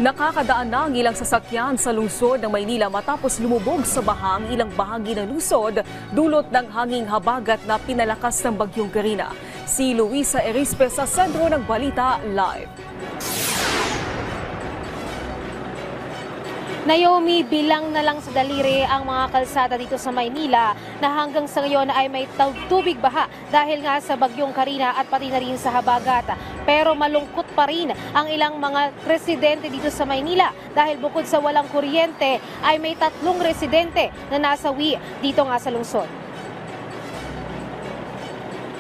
Nakakadaan na ang ilang sasakyan sa lungsod ng Maynila matapos lumubog sa baha ang ilang bahagi ng lungsod dulot ng hanging habagat na pinalakas ng bagyong Karina. Si Luisa Erispe sa sentro ng balita live. Naomi, bilang na lang sa daliri ang mga kalsada dito sa Maynila na hanggang sa ngayon ay may tubig baha dahil nga sa bagyong Karina at pati na rin sa habagat. Pero malungkot pa rin ang ilang mga residente dito sa Maynila dahil bukod sa walang kuryente ay may 3 residente na nasawi dito nga sa lungsod.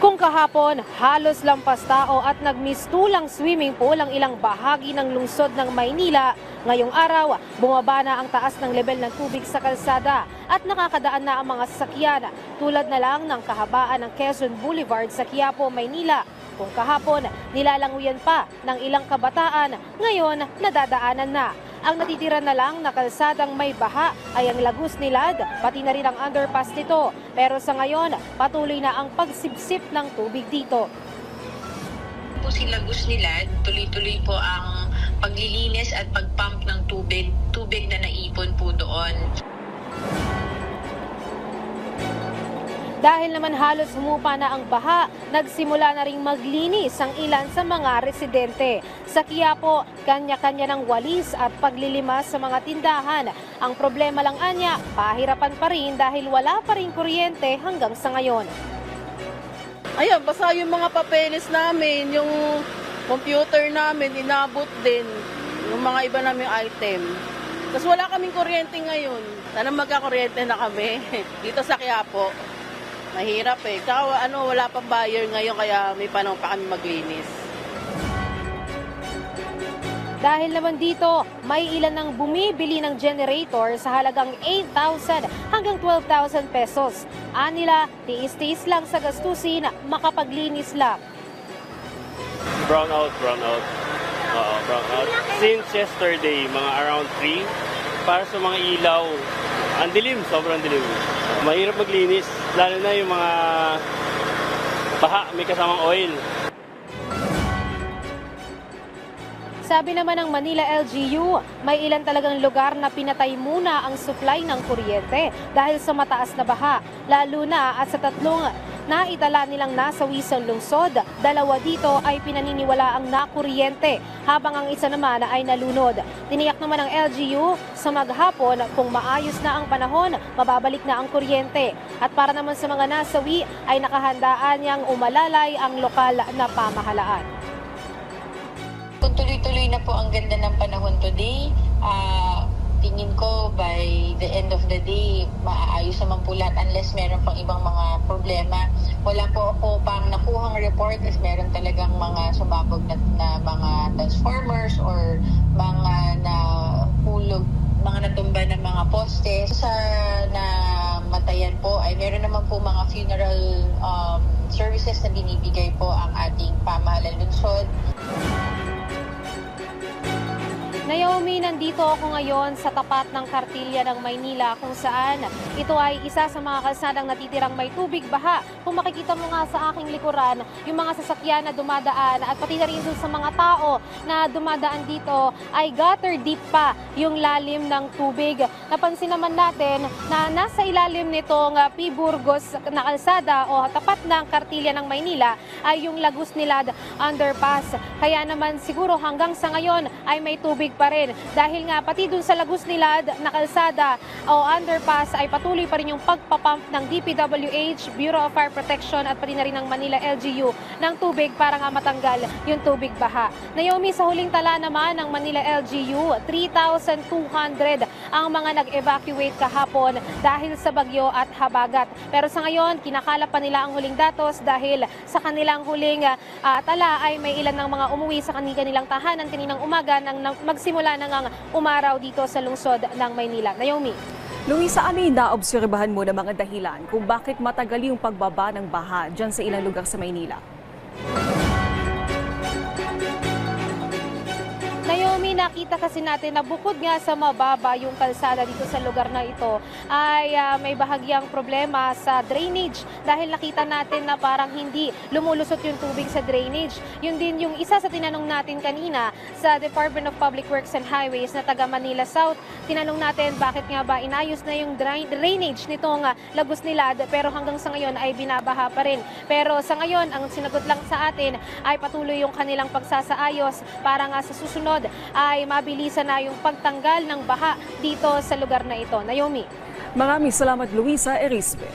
Kung kahapon, halos lampas tao at nagmistulang swimming pool ang ilang bahagi ng lungsod ng Maynila, ngayong araw, bumaba na ang taas ng level ng tubig sa kalsada at nakakadaan na ang mga sasakyan tulad na lang ng kahabaan ng Quezon Boulevard sa Quiapo, Maynila. Kung kahapon, nilalanguyan pa ng ilang kabataan, ngayon nadadaanan na. Ang natitira na lang na kalsadang may baha ay ang Lagos Nilad, pati na rin ang underpass nito. Pero sa ngayon, patuloy na ang pagsipsip ng tubig dito. Po si Lagos Nilad, tuloy-tuloy po ang paglilinis at pagpump ng tubig na naipon po doon. Dahil naman halos humupa na ang baha, nagsimula na ring maglinis ang ilan sa mga residente. Sa Quiapo, kanya-kanya ng walis at paglilimas sa mga tindahan. Ang problema lang anya, pahirapan pa rin dahil wala pa rin kuryente hanggang sa ngayon. Ayan, basta yung mga papeles namin, yung computer namin, inabot din yung mga iba namin item. Tapos wala kaming kuryente ngayon. Sana magkakuryente na kami dito sa Quiapo. Mahirap eh. Tsaka wala pang buyer ngayon kaya may panahon pa kami maglinis. Dahil naman dito, may ilan nang bumibili ng generator sa halagang 8,000 hanggang 12,000 pesos. Anila, tiis-tiis lang sa gastusin, makapaglinis lang. Brown out. Brown out. Since yesterday, mga around 3, para sa mga ilaw, ang dilim, sobrang dilim. Mahirap maglinis, lalo na yung mga baha, may kasamang oil. Sabi naman ng Manila LGU, may ilan talagang lugar na pinatay muna ang supply ng kuryente dahil sa mataas na baha. Lalo na at sa 3 naitala nilang nasawi sa lungsod, 2 dito ay pinaniniwala ang nakuryente, habang ang isa naman ay nalunod. Tiniyak naman ng LGU sa maghapon kung maayos na ang panahon, mababalik na ang kuryente. At para naman sa mga nasawi ay nakahandaan niyang umalalay ang lokal na pamahalaan. Kung tuloy-tuloy na po ang ganda ng panahon today, tingin ko by the end of the day, maaayos naman po lahat unless meron pang ibang mga problema. Wala po ako pang nakuhang report as meron talagang mga sumabog na mga transformers or mga nahulog, mga natumba ng mga poste. Sa namatayan po ay meron naman po mga funeral services na binibigay po ang ating pamahalaan lungsod. Naomi, nandito ako ngayon sa tapat ng Kartilya ng Maynila kung saan ito ay isa sa mga kalsadang natitirang may tubig baha. Kung makikita mo nga sa aking likuran, yung mga sasakyan na dumadaan at pati na rin sa mga tao na dumadaan dito ay gutter deep pa yung lalim ng tubig. Napansin naman natin na nasa ilalim nitong P. Burgos na kalsada o tapat ng Kartilya ng Maynila ay yung Lagos Nilad underpass. Kaya naman siguro hanggang sa ngayon ay may tubig pa rin. Dahil nga pati dun sa Lagos Nilad na kalsada o underpass ay patuloy pa rin yung pagpapump ng DPWH, Bureau of Fire Protection at pati na rin ng Manila LGU ng tubig para nga matanggal yung tubig baha. Naomi, sa huling tala naman ng Manila LGU, 3,200 ang mga nag-evacuate kahapon dahil sa bagyo at habagat. Pero sa ngayon, kinakalap pa nila ang huling datos dahil sa kanilang huling tala ay may ilan ng mga umuwi sa kanilang tahanan kaninang umaga nang magsimula na ngang umaraw dito sa lungsod ng Maynila. Naomi. Luisa, ano yung naobserbahan mo ng mga dahilan kung bakit matagal yung pagbaba ng baha dyan sa ilang lugar sa Maynila? Naomi, nakita kasi natin na bukod nga sa mababa yung kalsada dito sa lugar na ito, ay may bahagyang problema sa drainage dahil nakita natin na parang hindi lumulusot yung tubig sa drainage. Yun din yung isa sa tinanong natin kanina sa Department of Public Works and Highways na taga Manila South. Tinanong natin bakit nga ba inayos na yung drainage nitong Lagos Nilad pero hanggang sa ngayon ay binabaha pa rin. Pero sa ngayon, ang sinagot lang sa atin ay patuloy yung kanilang pagsasaayos para nga sa susunod ay mabilisan na yung pagtanggal ng baha dito sa lugar na ito. Naomi. Maraming salamat, Luisa Erispe.